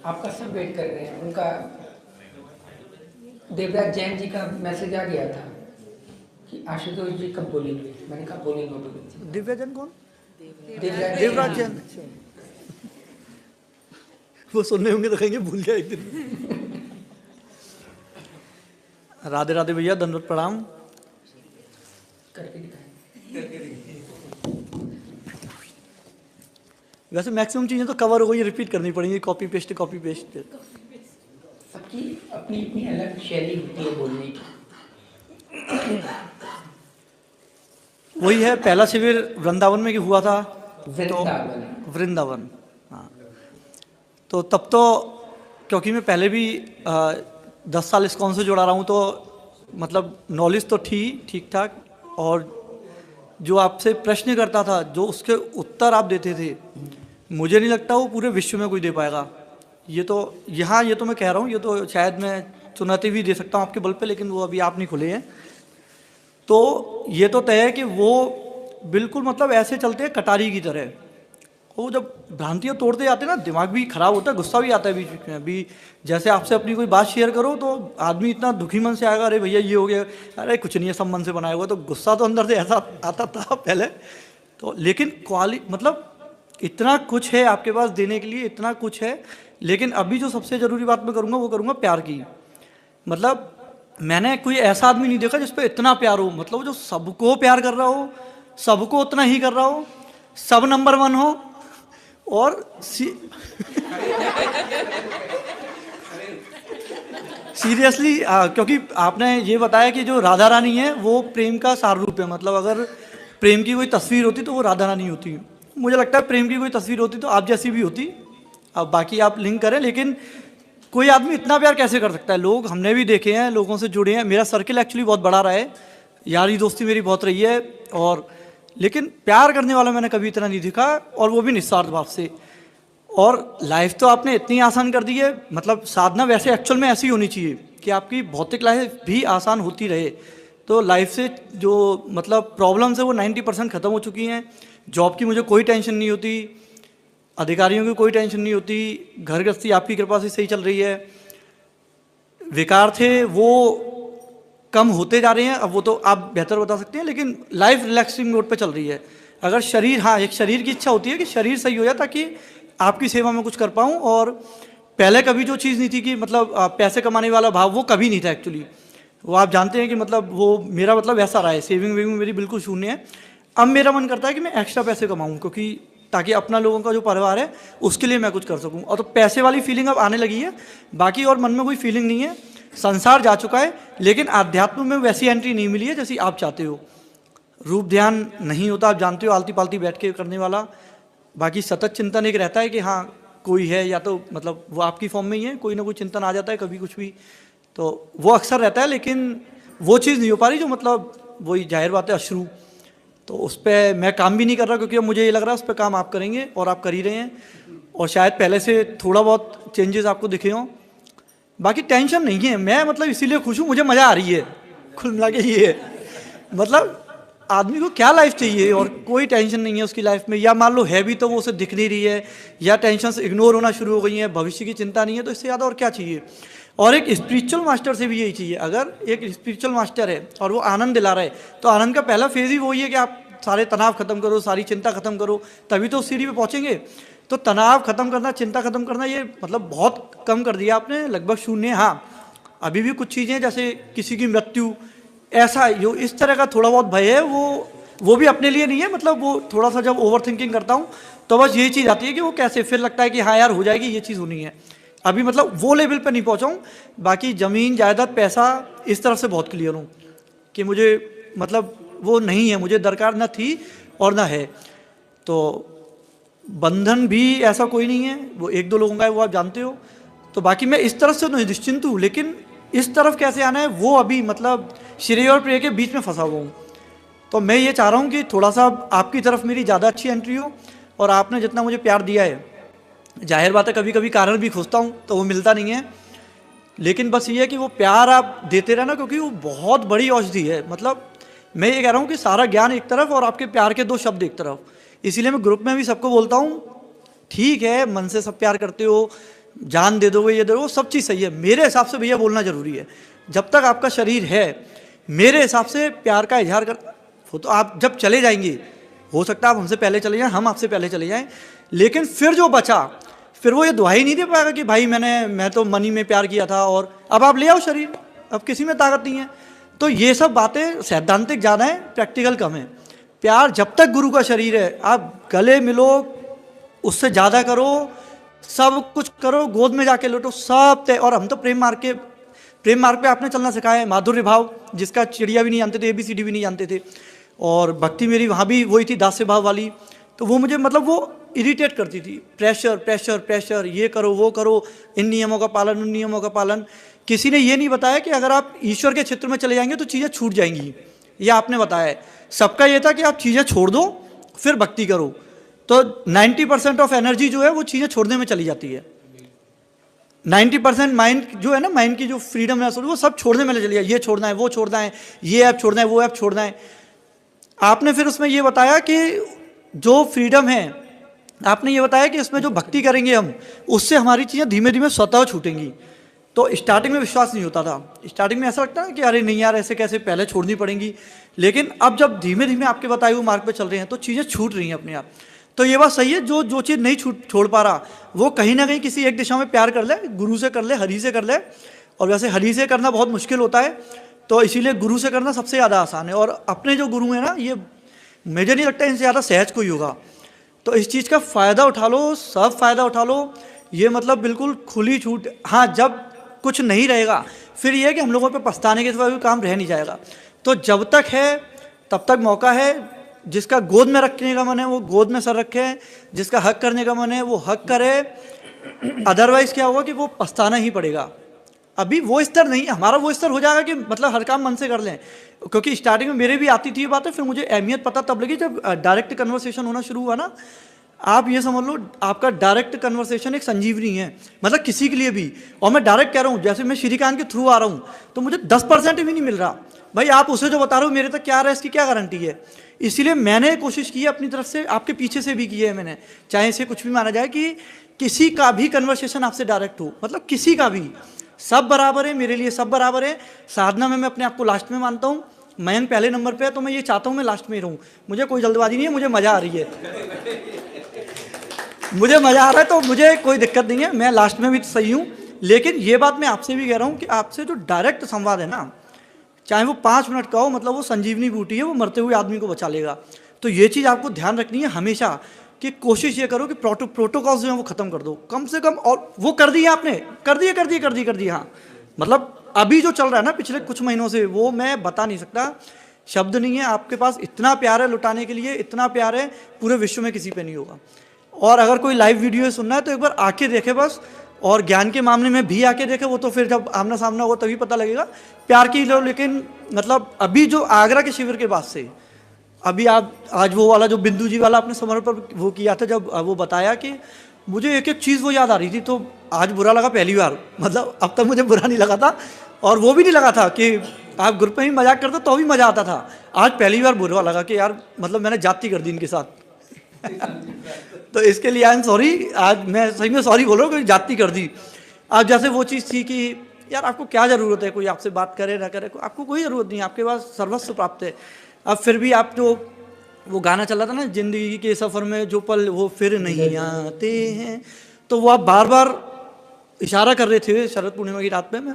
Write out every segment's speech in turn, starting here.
आपका सब वेट कर रहे हैं। उनका देवराज जैन जी का मैसेज आ गया था कि आशुतोष जी कब बोलेंगे। मैंने कहा बोलेंगे। दिव्या जैन कौन? देवराज जैन। अच्छा, वो सुनने होंगे तो कहेंगे भूल गया एक दिन। राधे राधे भैया, दंडवत प्रणाम। करके दिखाएं। वैसे मैक्सिमम चीजें तो कवर हो गई, रिपीट करनी पड़ेंगी, कॉपी पेस्ट कॉपी पेस्ट। सबकी अपनी अपनी अलग शैली होती है बोलने की। वही है, पहला शिविर वृंदावन में हुआ था। वृंदावन, हाँ। तो तब तो क्योंकि मैं पहले भी 10 साल इस्कॉन से जुड़ा रहा हूँ, तो मतलब नॉलेज तो ठीक ठाक, और जो आपसे प्रश्न करता था, जो उसके उत्तर आप देते थे, मुझे नहीं लगता वो पूरे विश्व में कोई दे पाएगा। ये तो यहाँ, ये तो मैं कह रहा हूँ, ये तो शायद मैं चुनौती भी दे सकता हूँ आपके बल पे, लेकिन वो अभी आप नहीं खुले हैं। तो ये तो तय है कि वो बिल्कुल मतलब ऐसे चलते हैं कटारी की तरह। वो जब भ्रांतियाँ तोड़ते जाते हैं ना, दिमाग भी खराब होता है, गुस्सा भी आता है बीच बीच में। अभी जैसे आपसे अपनी कोई बात शेयर करो तो आदमी इतना दुखी मन से आएगा, अरे भैया ये हो गया, अरे कुछ नहीं है, सब मन से बनाया हुआ। तो गुस्सा तो अंदर से ऐसा आता था पहले तो, लेकिन मतलब इतना कुछ है आपके पास देने के लिए, इतना कुछ है। लेकिन अभी जो सबसे ज़रूरी बात मैं करूँगा, वो करूँगा प्यार की। मतलब मैंने कोई ऐसा आदमी नहीं देखा जिस पर इतना प्यार हो, मतलब जो सबको प्यार कर रहा हो, सबको उतना ही कर रहा हो, सब नंबर 1 हो। और सीरियसली, क्योंकि आपने ये बताया कि जो राधा रानी है वो प्रेम का सार रूप है। मतलब अगर प्रेम की कोई तस्वीर होती तो वो राधा रानी होती। मुझे लगता है प्रेम की कोई तस्वीर होती तो आप जैसी भी होती। अब बाकी आप लिंक करें, लेकिन कोई आदमी इतना प्यार कैसे कर सकता है? लोग हमने भी देखे हैं, लोगों से जुड़े हैं, मेरा सर्किल एक्चुअली बहुत बड़ा रहा है, यारी दोस्ती मेरी बहुत रही है, और लेकिन प्यार करने वाला मैंने कभी इतना नहीं दिखा, और वो भी निस्वार्थ भाव से। और लाइफ तो आपने इतनी आसान कर दी है, मतलब साधना वैसे एक्चुअल में ऐसी होनी चाहिए कि आपकी भौतिक लाइफ भी आसान होती रहे। तो लाइफ से जो मतलब प्रॉब्लम्स है वो 90% ख़त्म हो चुकी हैं। जॉब की मुझे कोई टेंशन नहीं होती, अधिकारियों की कोई टेंशन नहीं होती, घर गृहस्थी आपकी कृपा से सही चल रही है। विकार थे वो कम होते जा रहे हैं, अब वो तो आप बेहतर बता सकते हैं, लेकिन लाइफ रिलैक्सिंग मोड पे चल रही है। अगर शरीर, हाँ, एक शरीर की इच्छा होती है कि शरीर सही हो जाए ताकि आपकी सेवा में कुछ कर पाऊँ। और पहले कभी जो चीज़ नहीं थी कि मतलब पैसे कमाने वाला भाव, वो कभी नहीं था एक्चुअली। वो आप जानते हैं कि मतलब वो मेरा मतलब ऐसा रहा है, सेविंग वेविंग मेरी बिल्कुल शून्य है। अब मेरा मन करता है कि मैं एक्स्ट्रा पैसे कमाऊँ, क्योंकि ताकि अपना लोगों का जो परिवार है उसके लिए मैं कुछ कर सकूँ। और तो पैसे वाली फीलिंग अब आने लगी है, बाकी और मन में कोई फीलिंग नहीं है। संसार जा चुका है, लेकिन आध्यात्म में वैसी एंट्री नहीं मिली है जैसी आप चाहते हो। रूप ध्यान नहीं होता, आप जानते हो, आलती पालती बैठ के करने वाला। बाकी सतत चिंतन एक रहता है कि हाँ कोई है, या तो मतलब वो आपकी फॉर्म में ही है, कोई ना कोई चिंतन आ जाता है कभी कुछ भी, तो वो अक्सर रहता है। लेकिन वो चीज़ नहीं हो पा रही जो मतलब वही जाहिर बात है अश्रु। तो उस पर मैं काम भी नहीं कर रहा, क्योंकि अब मुझे ये लग रहा है उस पर काम आप करेंगे, और आप कर ही रहे हैं, और शायद पहले से थोड़ा बहुत चेंजेस आपको दिखे हों। बाकी टेंशन नहीं है, मैं मतलब इसीलिए खुश हूँ, मुझे मज़ा आ रही है, कुल मिला के ये है। मतलब आदमी को क्या लाइफ चाहिए, और कोई टेंशन नहीं है उसकी लाइफ में, या मान लो है भी तो वो उसे दिख नहीं रही है, या टेंशन से इग्नोर होना शुरू हो गई है, भविष्य की चिंता नहीं है, तो इससे ज़्यादा और क्या चाहिए। और एक स्पिरिचुअल मास्टर से भी यही चाहिए। अगर एक स्पिरिचुअल मास्टर है और वो आनंद दिला रहा है, तो आनंद का पहला फेज ही वही है कि आप सारे तनाव खत्म करो, सारी चिंता खत्म करो, तभी तो उस सीढ़ी पे पहुंचेंगे। तो तनाव खत्म करना, चिंता खत्म करना, ये मतलब बहुत कम कर दिया आपने, लगभग शून्य। हाँ, अभी भी कुछ चीज़ें जैसे किसी की मृत्यु, ऐसा जो इस तरह का थोड़ा बहुत भय है, वो भी अपने लिए नहीं है। मतलब वो थोड़ा सा जब ओवर थिंकिंग करता हूँ तो बस यही चीज़ आती है कि वो कैसे, फिर लगता है कि हाँ यार हो जाएगी, ये चीज़ होनी है। अभी मतलब वो लेवल पे नहीं पहुँचा हूँ। बाकी ज़मीन जायदाद पैसा इस तरफ से बहुत क्लियर हूँ कि मुझे मतलब वो नहीं है, मुझे दरकार न थी और न है। तो बंधन भी ऐसा कोई नहीं है, वो 1-2 लोगों का है, वो आप जानते हो। तो बाकी मैं इस तरफ से निश्चिंत हूँ, लेकिन इस तरफ कैसे आना है वो अभी मतलब श्रेय और प्रिय के बीच में फंसा हुआ हूँ। तो मैं ये चाह रहा हूँ कि थोड़ा सा आपकी तरफ मेरी ज़्यादा अच्छी एंट्री हो, और आपने जितना मुझे प्यार दिया है, जाहिर बात है कभी कभी कारण भी खोजता हूँ तो वो मिलता नहीं है, लेकिन बस ये है कि वो प्यार आप देते रहना, क्योंकि वो बहुत बड़ी औषधि है। मतलब मैं ये कह रहा हूँ कि सारा ज्ञान एक तरफ और आपके प्यार के 2 शब्द एक तरफ। इसीलिए मैं ग्रुप में भी सबको बोलता हूँ, ठीक है मन से सब प्यार करते हो, जान दे दोगे, ये दे दोगे, सब चीज़ सही है। मेरे हिसाब से भैया बोलना ज़रूरी है। जब तक आपका शरीर है, मेरे हिसाब से प्यार का इजहार कर, वो तो आप जब चले जाएंगे, हो सकता है आप हमसे पहले चले जाएं, हम आपसे पहले चले जाएं, लेकिन फिर जो बचा, फिर वो ये दुहाई नहीं दे पाएगा कि भाई मैं तो मनी में प्यार किया था और अब आप ले आओ शरीर, अब किसी में ताकत नहीं है। तो ये सब बातें सैद्धांतिक ज़्यादा है, प्रैक्टिकल कम है। प्यार जब तक गुरु का शरीर है, आप गले मिलो, उससे ज़्यादा करो, सब कुछ करो, गोद में जाके लौटो, सब तय। और हम तो प्रेम मार्ग पे आपने चलना सिखाया है, माधुर्य भाव, जिसका चिड़िया भी नहीं जानते थे, ABCD भी नहीं जानते थे। और भक्ति मेरी वहाँ भी वही थी, दास्य भाव वाली। तो वो मुझे मतलब वो इरिटेट करती थी, प्रेशर प्रेशर प्रेशर, ये करो वो करो, इन नियमों का पालन, उन नियमों का पालन। किसी ने ये नहीं बताया कि अगर आप ईश्वर के क्षेत्र में चले जाएंगे तो चीज़ें छूट जाएंगी, ये आपने बताया है। सबका ये था कि आप चीज़ें छोड़ दो फिर भक्ति करो। तो 90% ऑफ एनर्जी जो है वो चीज़ें छोड़ने में चली जाती है। 90% माइंड जो है ना, माइंड की जो फ्रीडम है वो सब छोड़ने में चली जाए। ये छोड़ना है, वो छोड़ना है, ये ऐप छोड़ना है, वो ऐप छोड़ना है। आपने फिर उसमें ये बताया कि जो फ्रीडम है, आपने ये बताया कि इसमें जो भक्ति करेंगे हम, उससे हमारी चीज़ें धीमे धीमे स्वतः छूटेंगी। तो स्टार्टिंग में विश्वास नहीं होता था, स्टार्टिंग में ऐसा लगता है कि अरे नहीं यार, ऐसे कैसे, पहले छोड़नी पड़ेंगी। लेकिन अब जब धीमे धीमे आपके बताए हुए मार्ग पे चल रहे हैं तो चीज़ें छूट रही हैं अपने आप। तो ये बात सही है, जो चीज़ नहीं छोड़ पा रहा, वो कहीं ना कहीं किसी एक दिशा में प्यार कर ले, गुरु से कर ले, हरि से कर ले। और वैसे हरि से करना बहुत मुश्किल होता है, तो इसीलिए गुरु से करना सबसे ज़्यादा आसान है। और अपने जो गुरु हैं ना, ये मुझे नहीं लगता इनसे ज़्यादा सहज कोई होगा। तो इस चीज़ का फ़ायदा उठा लो, सब फ़ायदा उठा लो। ये मतलब बिल्कुल खुली छूट। हाँ, जब कुछ नहीं रहेगा फिर ये है कि हम लोगों पे पछताने के सिवा कोई काम रह नहीं जाएगा। तो जब तक है तब तक मौका है। जिसका गोद में रखने का मन है वो गोद में सर रखे, जिसका हक करने का मन है वो हक करे। अदरवाइज क्या होगा कि वो पछताना ही पड़ेगा। अभी वो स्तर नहीं, हमारा वो स्तर हो जाएगा कि मतलब हर काम मन से कर लें। क्योंकि स्टार्टिंग में मेरे भी आती थी ये बातें, फिर मुझे अहमियत पता तब लगी जब डायरेक्ट कन्वर्सेशन होना शुरू हुआ ना। आप ये समझ लो, आपका डायरेक्ट कन्वर्सेशन एक संजीवनी है, मतलब किसी के लिए भी। और मैं डायरेक्ट कह रहा हूँ, जैसे मैं श्रीकांत के थ्रू आ रहा हूँ तो मुझे 10% भी नहीं मिल रहा। भाई आप उसे जो बता रहे हो मेरे तक क्या आ रहा है, इसकी क्या गारंटी है। इसीलिए मैंने कोशिश की है अपनी तरफ से, आपके पीछे से भी की है मैंने, चाहे इसे कुछ भी माना जाए, कि किसी का भी कन्वर्सेशन आपसे डायरेक्ट हो, मतलब किसी का भी, सब बराबर है मेरे लिए, सब बराबर है। साधना में मैं अपने आप को लास्ट में मानता हूँ, मैं पहले नंबर पे है, तो मैं ये चाहता हूँ मैं लास्ट में ही रहूँ। मुझे कोई जल्दबाजी नहीं है, मुझे मज़ा आ रही है, मुझे मज़ा आ रहा है, तो मुझे कोई दिक्कत नहीं है, मैं लास्ट में भी सही हूँ। लेकिन ये बात मैं आपसे भी कह रहा हूँ कि आपसे जो डायरेक्ट संवाद है ना, चाहे वो 5 मिनट का हो, मतलब वो संजीवनी बूटी है, वो मरते हुए आदमी को बचा लेगा। तो ये चीज़ आपको ध्यान रखनी है हमेशा, कि कोशिश ये करो कि प्रोटोकॉल्स जो हैं वो ख़त्म कर दो कम से कम। और वो कर दिए आपने, कर दिए। हाँ, मतलब अभी जो चल रहा है ना पिछले कुछ महीनों से, वो मैं बता नहीं सकता, शब्द नहीं है। आपके पास इतना प्यार है लुटाने के लिए, इतना प्यार है, पूरे विश्व में किसी पे नहीं होगा। और अगर कोई लाइव वीडियो सुनना है तो एक बार आके देखे बस, और ज्ञान के मामले में भी आके देखे, वो तो फिर जब आमना सामना होगा तभी पता लगेगा प्यार की लो। लेकिन मतलब अभी जो आगरा के शिविर के बाद से, अभी आप आज वो वाला जो बिंदु जी वाला आपने समर्पण पर वो किया था, जब वो बताया कि मुझे एक एक चीज़ वो याद आ रही थी, तो आज बुरा लगा पहली बार। मतलब अब तक मुझे बुरा नहीं लगा था, और वो भी नहीं लगा था कि आप ग्रुप में ही मजाक करते तो भी मज़ा आता था। आज पहली बार बुरा लगा कि यार मतलब मैंने जाती कर दी इनके साथ। तो इसके लिए आई एम सॉरी, आज मैं सही में सॉरी बोल रहा हूँ कि जाती कर दी। आज जैसे वो चीज़ थी कि यार आपको क्या ज़रूरत है, कोई आपसे बात करे ना करे, आपको कोई ज़रूरत नहीं, आपके पास सर्वस्व प्राप्त है। अब फिर भी आप जो वो गाना चल रहा था ना, जिंदगी के सफ़र में जो पल वो फिर नहीं आते हैं, तो वो आप बार बार इशारा कर रहे थे। शरद पूर्णिमा की रात पे मैं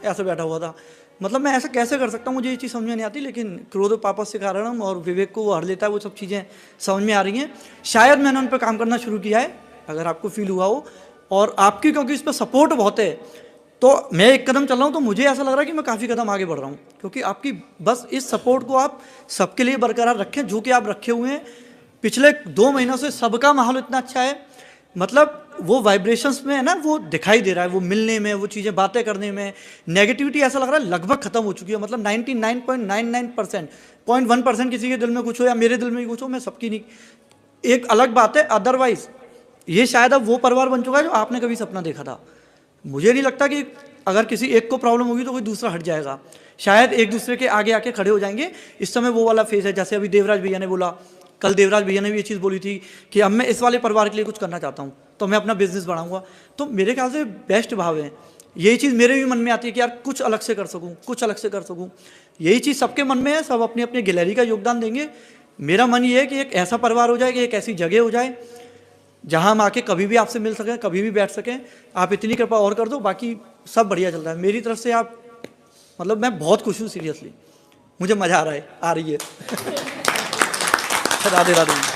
ऐसे बैठा हुआ था, मतलब मैं ऐसा कैसे कर सकता हूँ, मुझे ये चीज़ समझ में नहीं आती। लेकिन क्रोध पापस से कारणम और विवेक को वो हर लेता है, वो सब चीज़ें समझ में आ रही हैं। शायद मैंने उन पर काम करना शुरू किया है, अगर आपको फील हुआ हो। और आपकी क्योंकि इस पर सपोर्ट बहुत है, तो मैं एक कदम चल रहा हूँ, तो मुझे ऐसा लग रहा है कि मैं काफ़ी कदम आगे बढ़ रहा हूँ। क्योंकि आपकी बस इस सपोर्ट को आप सबके लिए बरकरार रखें, जो कि आप रखे हुए हैं। पिछले 2 महीनों से सबका माहौल इतना अच्छा है, मतलब वो वाइब्रेशंस में है ना, वो दिखाई दे रहा है, वो मिलने में, वो चीज़ें बातें करने में। नेगेटिविटी ऐसा लग रहा है लगभग खत्म हो चुकी है, मतलब 99.99%, 0.1% किसी के दिल में कुछ हो या मेरे दिल में कुछ हो, मैं सबकी नहीं। एक अलग बात है, अदरवाइज ये शायद अब वो परिवार बन चुका है जो आपने कभी सपना देखा था। मुझे नहीं लगता कि अगर किसी एक को प्रॉब्लम होगी तो कोई दूसरा हट जाएगा, शायद एक दूसरे के आगे आके खड़े हो जाएंगे। इस समय वो वाला फेज है, जैसे अभी देवराज भैया ने बोला, कल देवराज भैया ने भी ये चीज़ बोली थी कि अब मैं इस वाले परिवार के लिए कुछ करना चाहता हूँ। तो मैं अपना बिजनेस बढ़ाऊंगा। तो मेरे ख्याल से बेस्ट भाव है। यही चीज़ मेरे भी मन में आती है कि यार कुछ अलग से कर सकूं, कुछ अलग से कर सकूं। यही चीज़ सबके मन में है, सब अपनी अपनी गैलरी का योगदान देंगे। मेरा मन ये है कि एक ऐसा परिवार हो जाए, कि एक ऐसी जगह हो जाए जहां हम आके कभी भी आपसे मिल सकें, कभी भी बैठ सकें। आप इतनी कृपा और कर दो, बाकी सब बढ़िया चल रहा है मेरी तरफ से। आप मतलब मैं बहुत खुश हूँ सीरियसली, मुझे मज़ा आ रहा है, आ रही है। राधे राधे।